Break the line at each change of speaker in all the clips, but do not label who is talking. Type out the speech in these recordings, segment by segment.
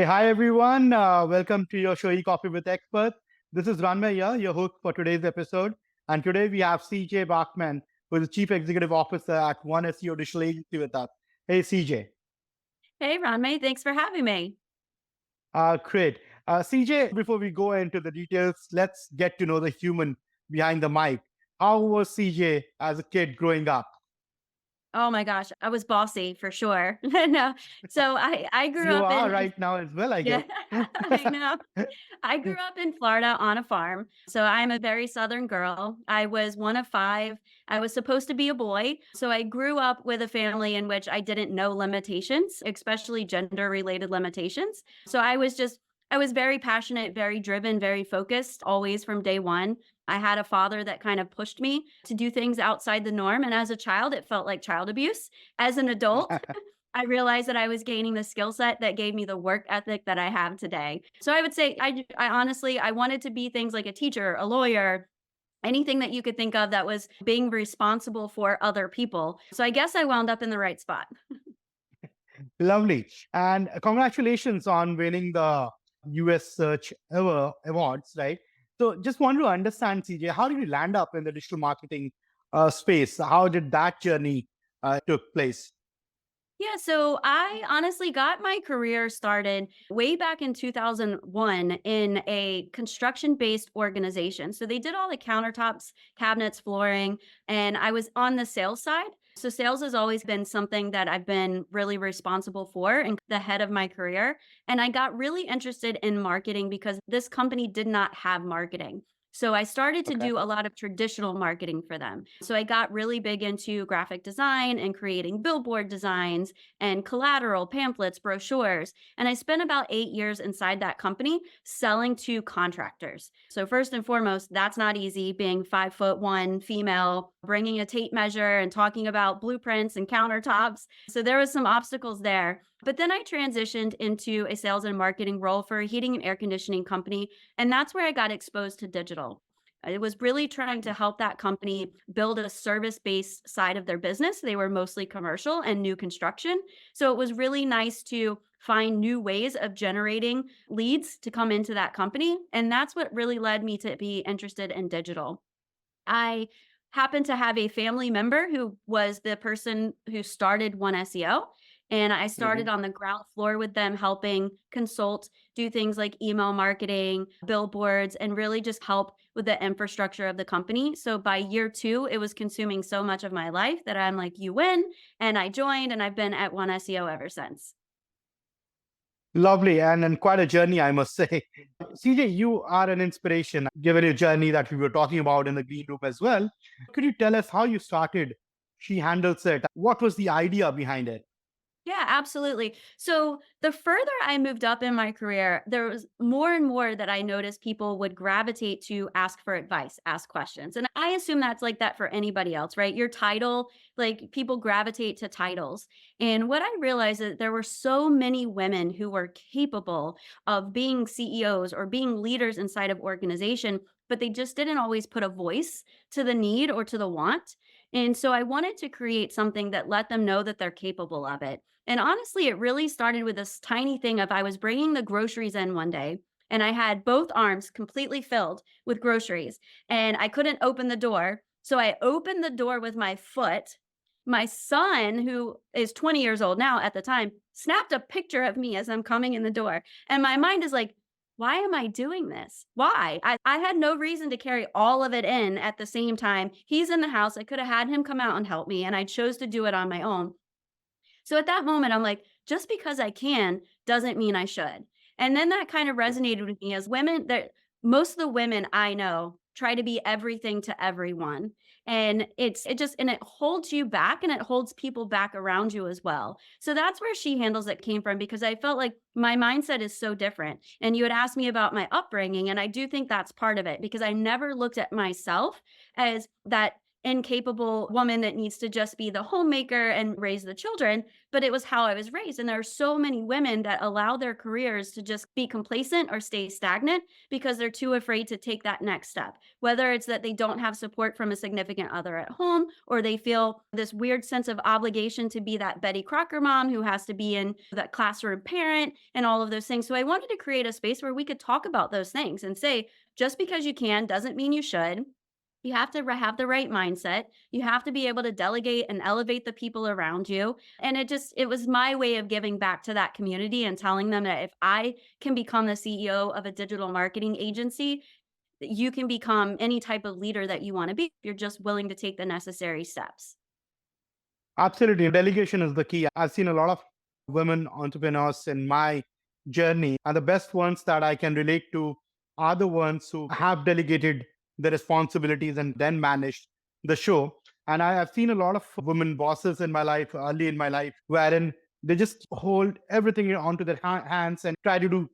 Hey, hi everyone. Welcome to your show, Coffee with Expert. This is Ranmay Rath, your host for today's episode. And today we have CJ Bachmann, who is the Chief Executive Officer at One SEO Digital Agency with us. Hey, CJ.
Hey, Ranmay, thanks for having me.
Great. CJ, before we go into the details, let's get to know the human behind the mic. How was CJ as a kid growing up?
Oh my gosh, I was bossy for sure. No, so I grew
You
up
are
in
right now as well, I
yeah,
guess.
I know. I grew up in Florida on a farm. So I'm a very Southern girl. I was one of five. I was supposed to be a boy. So I grew up with a family in which I didn't know limitations, especially gender related limitations. So I was very passionate, very driven, very focused, always from day one. I had a father that kind of pushed me to do things outside the norm. And as a child, it felt like child abuse. As an adult, I realized that I was gaining the skill set that gave me the work ethic that I have today. So I would say I honestly I wanted to be things like a teacher, a lawyer, anything that you could think of that was being responsible for other people. So I guess I wound up in the right spot.
Lovely. And congratulations on winning the US Search Ever Awards, right? So just want to understand, CJ, how did you land up in the digital marketing space? How did that journey took place?
Yeah, so I honestly got my career started way back in 2001 in a construction based organization. So they did all the countertops, cabinets, flooring, and I was on the sales side. So sales has always been something that I've been really responsible for and the head of my career. And I got really interested in marketing because this company did not have marketing. So I started to
Okay.
do a lot of traditional marketing for them. So I got really big into graphic design and creating billboard designs and collateral, pamphlets, brochures. And I spent about 8 years inside that company selling to contractors. So, first and foremost, that's not easy being 5'1" female, bringing a tape measure and talking about blueprints and countertops. So, there was some obstacles there. But then I transitioned into a sales and marketing role for a heating and air conditioning company. And that's where I got exposed to digital. It was really trying to help that company build a service based side of their business. They were mostly commercial and new construction. So it was really nice to find new ways of generating leads to come into that company. And that's what really led me to be interested in digital. I happened to have a family member who was the person who started One SEO. And I started
Mhm.
on the ground floor with them, helping consult, do things like email marketing, billboards, and really just help with the infrastructure of the company. So by year two, it was consuming so much of my life that I'm like, you win. And I joined, and I've been at One SEO ever since.
Lovely, and quite a journey, I must say. CJ, you are an inspiration, given your journey that we were talking about in the green room as well. Could you tell us how you started She Handles It? What was the idea behind it?
Yeah, absolutely. So the further I moved up in my career, there was more and more that I noticed people would gravitate to ask for advice, ask questions. And I assume that's like that for anybody else, right? Your title, like people gravitate to titles. And what I realized is that there were so many women who were capable of being CEOs or being leaders inside of organization, but they just didn't always put a voice to the need or to the want. And so I wanted to create something that let them know that they're capable of it. And honestly, it really started with this tiny thing of I was bringing the groceries in one day and I had both arms completely filled with groceries and I couldn't open the door. So I opened the door with my foot. My son, who is 20 years old now at the time, snapped a picture of me as I'm coming in the door. And my mind is like, why am I doing this? Why? I had no reason to carry all of it in at the same time. He's in the house. I could have had him come out and help me, and I chose to do it on my own. So at that moment, I'm like, just because I can doesn't mean I should. And then that kind of resonated with me as women that most of the women I know try to be everything to everyone. And it just and it holds you back and it holds people back around you as well. So that's where She Handles It came from because I felt like my mindset is so different. And you had asked me about my upbringing, and I do think that's part of it because I never looked at myself as that incapable woman that needs to just be the homemaker and raise the children, but it was how I was raised. And there are so many women that allow their careers to just be complacent or stay stagnant because they're too afraid to take that next step. Whether it's that they don't have support from a significant other at home, or they feel this weird sense of obligation to be that Betty Crocker mom who has to be in that classroom parent and all of those things. So I wanted to create a space where we could talk about those things and say, just because you can doesn't mean you should. You have to have the right mindset. You have to be able to delegate and elevate the people around you. And it was my way of giving back to that community and telling them that if I can become the CEO of a digital marketing agency, that you can become any type of leader that you want to be if you're just willing to take the necessary steps.
Absolutely. Delegation is the key. I've seen a lot of women entrepreneurs in my journey, and the best ones that I can relate to are the ones who have delegated the responsibilities and then managed the show. And I have seen a lot of women bosses in my life, early in my life, wherein they just hold everything onto their hands and try to do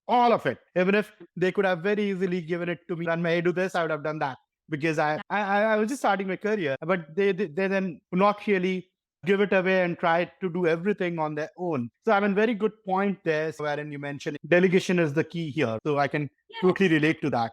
all of it. Even if they could have very easily given it to me and may do this, I would have done that because I was just starting my career, but they then not really give it away and try to do everything on their own. So I mean, very good point there, wherein you mentioned delegation is the key here. So I can
Yeah.
totally relate to that.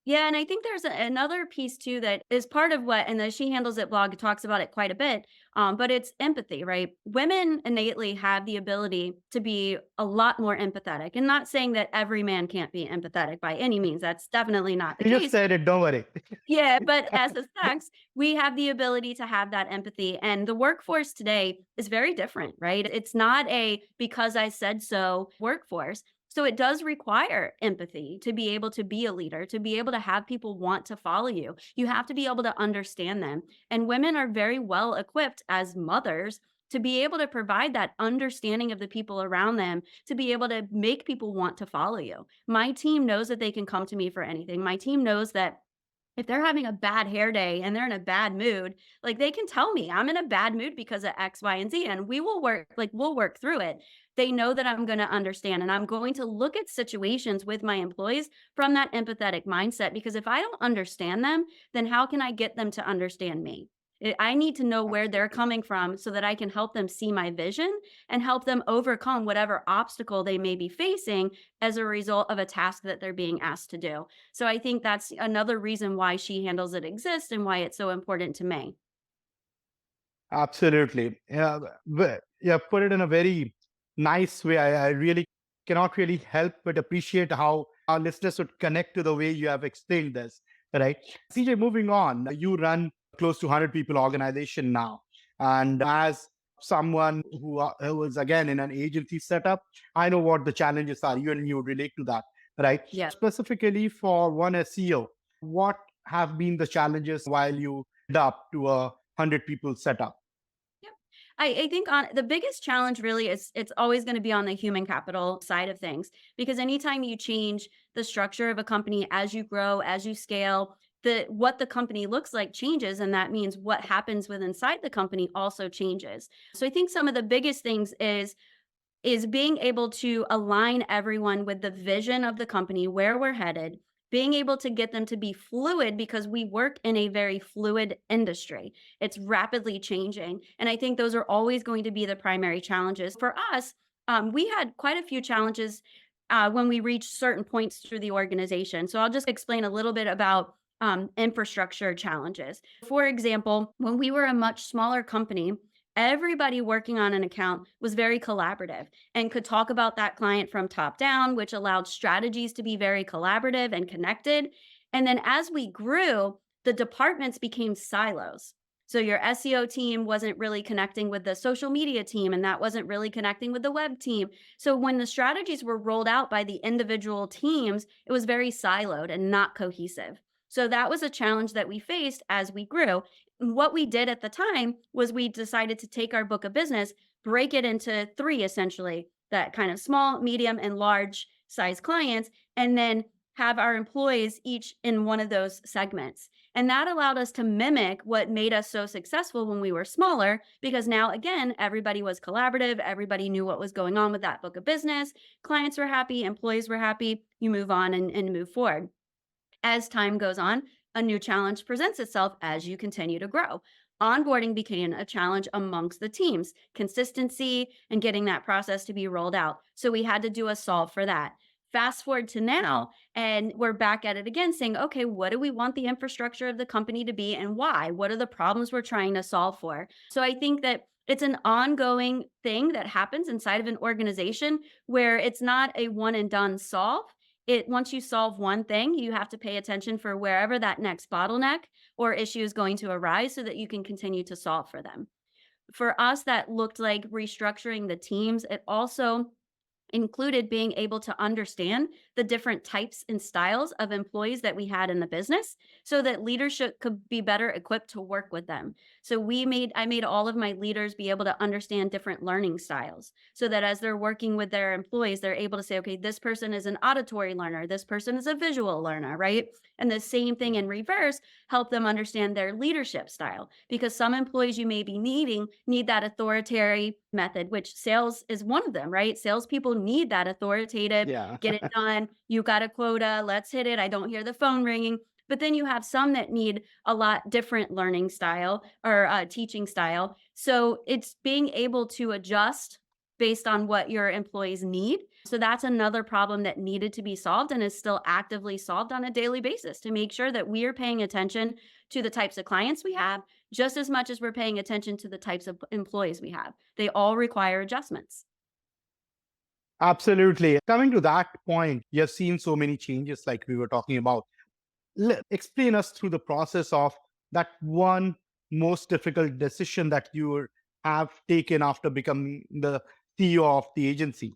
Yeah, and I think there's another piece too that is part of what, and the She Handles It blog talks about it quite a bit. But it's empathy, right? Women innately have the ability to be a lot more empathetic, and not saying that every man can't be empathetic by any means. That's definitely not the
You just
case.
said it, don't worry.
Yeah, but as a sex, we have the ability to have that empathy. And the workforce today is very different, right? It's not a because I said so workforce. So it does require empathy to be able to be a leader, to be able to have people want to follow you. You have to be able to understand them. And women are very well equipped as mothers to be able to provide that understanding of the people around them, to be able to make people want to follow you. My team knows that they can come to me for anything. My team knows that if they're having a bad hair day and they're in a bad mood, like, they can tell me, "I'm in a bad mood because of X, Y, and Z," and we'll work through it. They know that I'm gonna understand, and I'm going to look at situations with my employees from that empathetic mindset, because if I don't understand them, then how can I get them to understand me? I need to know where they're
Absolutely.
coming from so that I can help them see my vision and help them overcome whatever obstacle they may be facing as a result of a task that they're being asked to do. So I think that's another reason why She Handles It exists and why it's so important to me.
Absolutely. Yeah, yeah, put it in a very nice way. I really cannot really help but appreciate how our listeners would connect to the way you have explained this, right? CJ, moving on, you run close to 100 people organization now. And as someone who is again in an agency setup, I know what the challenges are. You and you would relate to that, right?
Yeah.
Specifically for one SEO, what have been the challenges while you adapt to a 100 people setup?
Yep. I think on the biggest challenge really is it's always going to be on the human capital side of things, because anytime you change the structure of a company as you grow, as you scale, the what the company looks like changes, and that means what happens with inside the company also changes. So I think some of the biggest things is being able to align everyone with the vision of the company, where we're headed, being able to get them to be fluid because we work in a very fluid industry. It's rapidly changing. And I think those are always going to be the primary challenges. For us, we had quite a few challenges when we reached certain points through the organization. So I'll just explain a little bit about infrastructure challenges. For example, when we were a much smaller company, everybody working on an account was very collaborative and could talk about that client from top down, which allowed strategies to be very collaborative and connected. And then as we grew, the departments became silos. So your SEO team wasn't really connecting with the social media team, and that wasn't really connecting with the web team. So when the strategies were rolled out by the individual teams, it was very siloed and not cohesive. So that was a challenge that we faced as we grew. What we did at the time was we decided to take our book of business, break it into three essentially, that kind of small, medium, and large size clients, and then have our employees each in one of those segments. And that allowed us to mimic what made us so successful when we were smaller, because now, again, everybody was collaborative. Everybody knew what was going on with that book of business. Clients were happy, employees were happy. You move on and move forward. As time goes on, a new challenge presents itself as you continue to grow. Onboarding became a challenge amongst the teams, consistency and getting that process to be rolled out. So we had to do a solve for that. Fast forward to now, and we're back at it again saying, okay, what do we want the infrastructure of the company to be and why? What are the problems we're trying to solve for? So I think that it's an ongoing thing that happens inside of an organization where it's not a one and done solve. It once you solve one thing, you have to pay attention for wherever that next bottleneck or issue is going to arise so that you can continue to solve for them. For us, that looked like restructuring the teams. It also included being able to understand the different types and styles of employees that we had in the business so that leadership could be better equipped to work with them. So I made all of my leaders be able to understand different learning styles so that as they're working with their employees, they're able to say, okay, this person is an auditory learner, this person is a visual learner, right? And the same thing in reverse, help them understand their leadership style because some employees you may be needing need that authoritarian method, which sales is one of them, right? Salespeople need that authoritative,
Yeah.
get it done. You got a quota, let's hit it. I don't hear the phone ringing. But then you have some that need a lot different learning style or teaching style. So it's being able to adjust based on what your employees need. So that's another problem that needed to be solved and is still actively solved on a daily basis to make sure that we are paying attention to the types of clients we have just as much as we're paying attention to the types of employees we have. They all require adjustments.
Absolutely. Coming to that point, you have seen so many changes like we were talking about. Explain us through the process of that one most difficult decision that you have taken after becoming the CEO of the agency.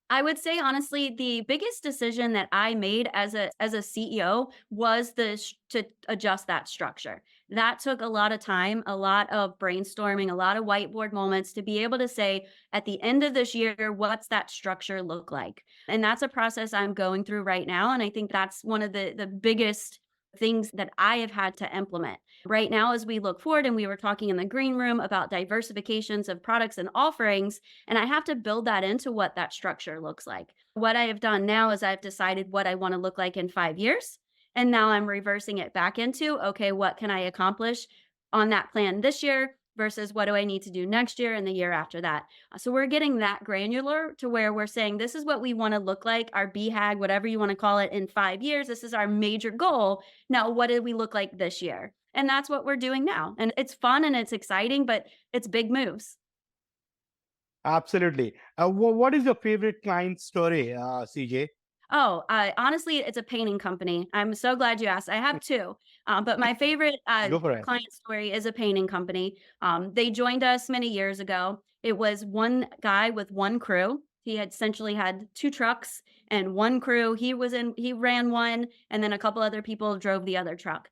I would say honestly, the biggest decision that I made as a CEO was to adjust that structure. That took a lot of time, a lot of brainstorming, a lot of whiteboard moments to be able to say at the end of this year, what's that structure look like? And that's a process I'm going through right now. And I think that's one of the biggest things that I have had to implement. Right now, as we look forward, and we were talking in the green room about diversifications of products and offerings, and I have to build that into what that structure looks like. What I have done now is I've decided what I want to look like in 5 years. And now I'm reversing it back into, okay, what can I accomplish on that plan this year versus what do I need to do next year and the year after that? So we're getting that granular to where we're saying this is what we want to look like, our BHAG, whatever you want to call it, in 5 years. This is our major goal. Now, what did we look like this year? And that's what we're doing now. And it's fun and it's exciting, but it's big moves.
Absolutely. What is your favorite client story, CJ?
Oh, honestly, it's a painting company. I'm so glad you asked. I have 2, but my favorite,
Go for it.
client story is a painting company. They joined us many years ago. It was one guy with 1 crew. He had essentially had 2 trucks and 1 crew. He ran one, and then a couple other people drove the other truck.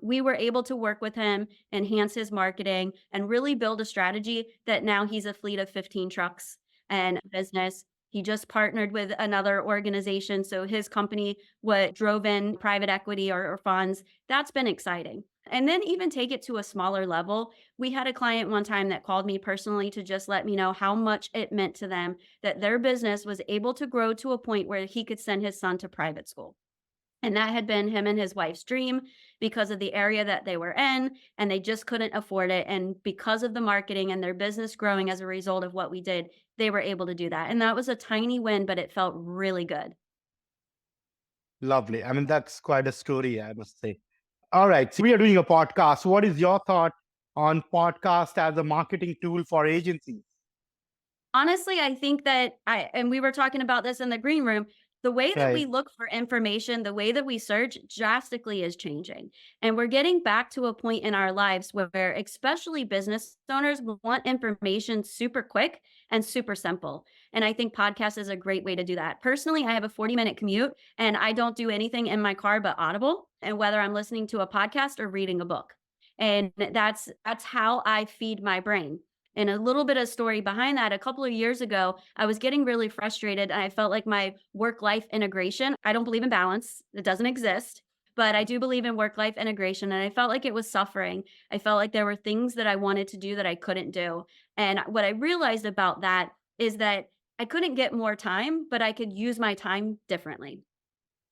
We were able to work with him, enhance his marketing, and really build a strategy that now he's a fleet of 15 trucks and business. He just partnered with another organization, so his company what drove in private equity or funds. That's been exciting. And then even take it to a smaller level. We had a client one time that called me personally to just let me know how much it meant to them that their business was able to grow to a point where he could send his son to private school. And that had been him and his wife's dream because of the area that they were in, and they just couldn't afford it. And because of the marketing and their business growing as a result of what we did, they were able to do that. And that was a tiny win, but it felt really good.
Lovely. I mean, that's quite a story, I must say. All right. So we are doing a podcast. What is your thought on podcast as a marketing tool for agencies?
Honestly, I think that and we were talking about this in the green room, the way that we
Right.
look for information, the way that we search drastically is changing. And we're getting back to a point in our lives where especially business owners want information super quick and super simple. And I think podcast is a great way to do that. Personally, I have a 40-minute commute and I don't do anything in my car but Audible, and whether I'm listening to a podcast or reading a book. And that's how I feed my brain. And a little bit of story behind that, a couple of years ago, I was getting really frustrated and I felt like my work life integration, I don't believe in balance, it doesn't exist, but I do believe in work life integration. And I felt like it was suffering. I felt like there were things that I wanted to do that I couldn't do. And what I realized about that is that I couldn't get more time, but I could use my time differently.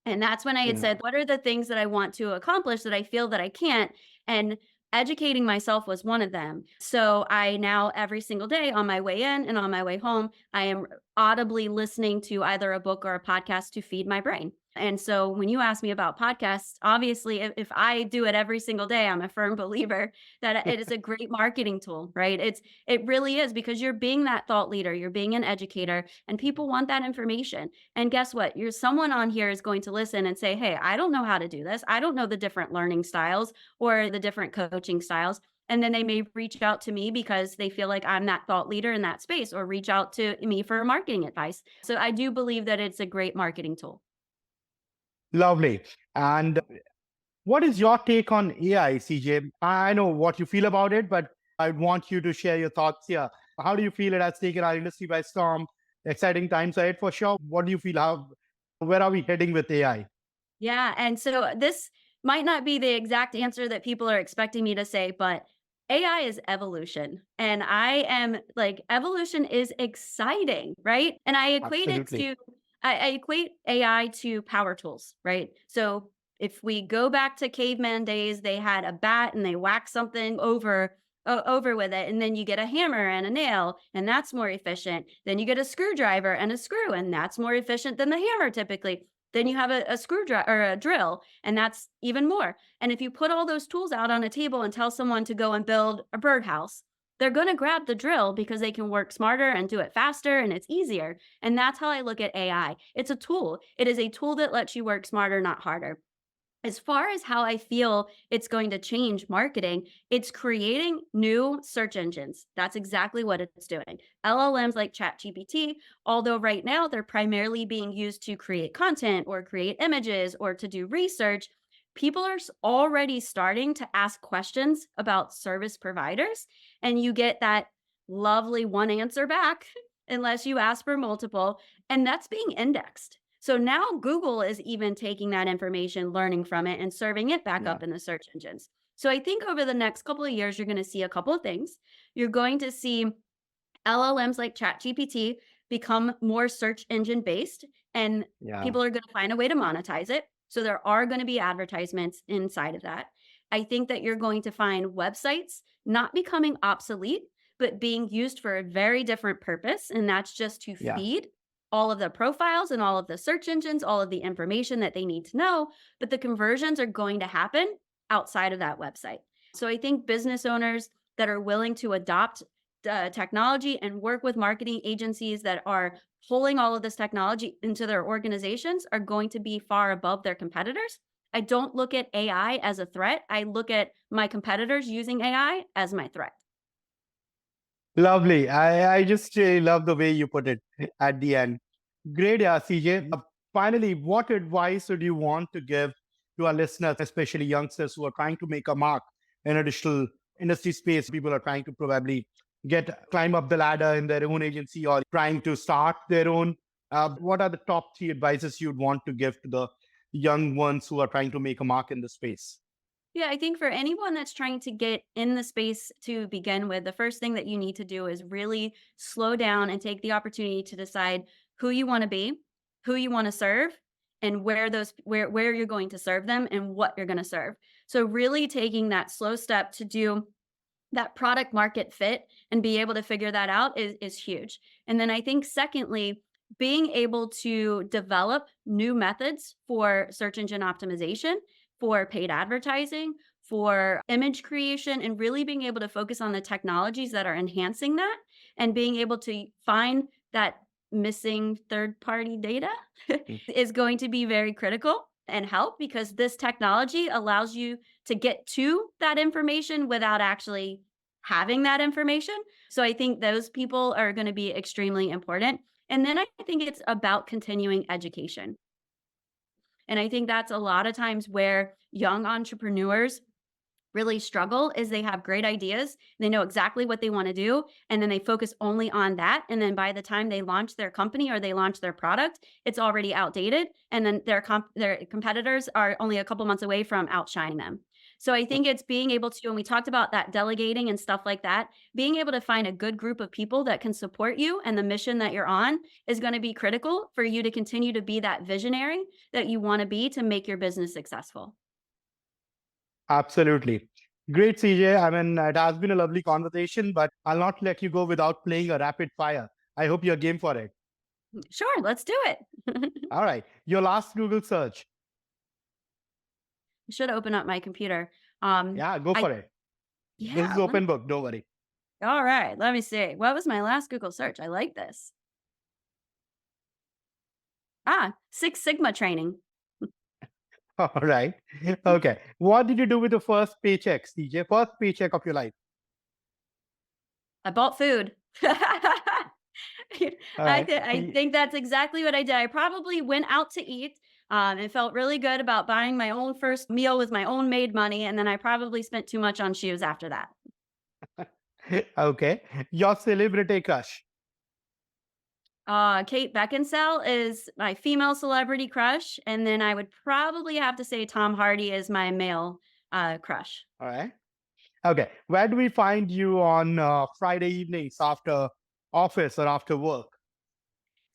And that's when I had
Yeah.
said, what are the things that I want to accomplish that I feel that I can't? And educating myself was one of them. So I now, every single day on my way in and on my way home, I am audibly listening to either a book or a podcast to feed my brain. And so when you ask me about podcasts, obviously, if I do it every single day, I'm a firm believer that it is a great marketing tool, right? It really is, because you're being that thought leader, you're being an educator, and people want that information. And guess what? You're someone on here is going to listen and say, "Hey, I don't know how to do this. I don't know the different learning styles or the different coaching styles." And then they may reach out to me because they feel like I'm that thought leader in that space, or reach out to me for marketing advice. So I do believe that it's a great marketing tool.
Lovely. And what is your take on AI, CJ? I know what you feel about it, but I want you to share your thoughts here. How do you feel it has taken our industry by storm? Exciting times ahead for sure. What do you feel? Where are we heading with AI?
Yeah, and so this might not be the exact answer that people are expecting me to say, but AI is evolution. And I am like, evolution is exciting, right? And I equate it
Absolutely.
to, I equate AI to power tools, right? So if we go back to caveman days, they had a bat and they whack something over with it, and then you get a hammer and a nail, and that's more efficient. Then you get a screwdriver and a screw, and that's more efficient than the hammer typically. Then you have a screwdriver or a drill, and that's even more. And if you put all those tools out on a table and tell someone to go and build a birdhouse, they're going to grab the drill because they can work smarter and do it faster and it's easier. And that's how I look at AI. It's a tool. It is a tool that lets you work smarter, not harder. As far as how I feel it's going to change marketing, it's creating new search engines. That's exactly what it's doing. LLMs like ChatGPT, although right now they're primarily being used to create content or create images or to do research, people are already starting to ask questions about service providers, and you get that lovely one answer back unless you ask for multiple, and that's being indexed. So now Google is even taking that information, learning from it, and serving it back
Yeah.
up in the search engines. So I think over the next couple of years, you're going to see a couple of things. You're going to see LLMs like ChatGPT become more search engine based, and
Yeah.
people are going to find a way to monetize it. So there are going to be advertisements inside of that. I think that you're going to find websites not becoming obsolete, but being used for a very different purpose. And that's just to
Yeah.
feed all of the profiles and all of the search engines, all of the information that they need to know. But the conversions are going to happen outside of that website. So I think business owners that are willing to adopt technology and work with marketing agencies that are pulling all of this technology into their organizations are going to be far above their competitors. I don't look at AI as a threat. I look at my competitors using AI as my threat.
Lovely. I just love the way you put it at the end. Great, yeah, CJ. Finally, what advice would you want to give to our listeners, especially youngsters who are trying to make a mark in a digital industry space? People are trying to probably climb up the ladder in their own agency or trying to start their own. What are the top three advices you'd want to give to the young ones who are trying to make a mark in the space?
Yeah, I think for anyone that's trying to get in the space to begin with, the first thing that you need to do is really slow down and take the opportunity to decide who you want to be, who you want to serve, and where you're going to serve them and what you're going to serve. So really taking that slow step to do that product market fit and be able to figure that out is huge. And then I think secondly, being able to develop new methods for search engine optimization, for paid advertising, for image creation, and really being able to focus on the technologies that are enhancing that and being able to find that missing third party data
Mm.
is going to be very critical and help, because this technology allows you to get to that information without actually having that information. So I think those people are going to be extremely important. And then I think it's about continuing education. And I think that's a lot of times where young entrepreneurs really struggle is they have great ideas, they know exactly what they want to do, and then they focus only on that, and then by the time they launch their company or they launch their product, it's already outdated, and then their competitors are only a couple months away from outshining them. So I think it's being able to, and we talked about that delegating and stuff like that, being able to find a good group of people that can support you and the mission that you're on is going to be critical for you to continue to be that visionary that you want to be to make your business successful.
Absolutely. Great, CJ. I mean, it has been a lovely conversation, but I'll not let you go without playing a rapid fire. I hope you're game for it.
Sure, let's do it.
All right. Your last Google search.
I should open up my computer.
Yeah, go
I
for it. This is
yeah,
open book. Don't worry.
all right, let me see. What was my last Google search? I like this. Six Sigma training.
All right. Okay. What did you do with the first paycheck, CJ? First paycheck of your life.
I bought food.
All right.
I think that's exactly what I did. I probably went out to eat, and felt really good about buying my own first meal with my own made money, and then I probably spent too much on shoes after that.
Okay. Your celebrity crush.
Kate Beckinsale is my female celebrity crush, and then I would probably have to say Tom Hardy is my male, crush.
All right. Okay. Where do we find you on Friday evenings after office or after work?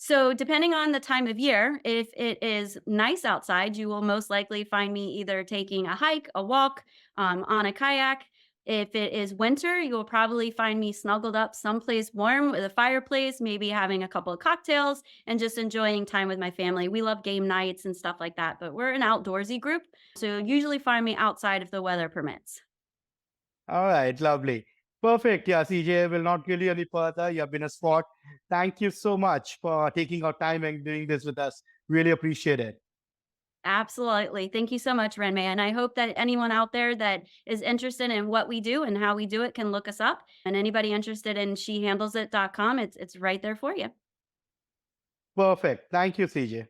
So, depending on the time of year, if it is nice outside, you will most likely find me either taking a hike, a walk, on a kayak. If it is winter, you will probably find me snuggled up someplace warm with a fireplace, maybe having a couple of cocktails and just enjoying time with my family. We love game nights and stuff like that, but we're an outdoorsy group. So, usually find me outside if the weather permits.
All right. Lovely. Perfect. Yeah, CJ will not kill you any further. You have been a sport. Thank you so much for taking our time and doing this with us. Really appreciate it.
Absolutely. Thank you so much, Renmay. And I hope that anyone out there that is interested in what we do and how we do it can look us up. And anybody interested in shehandlesit.com, it's right there for you.
Perfect. Thank you, CJ.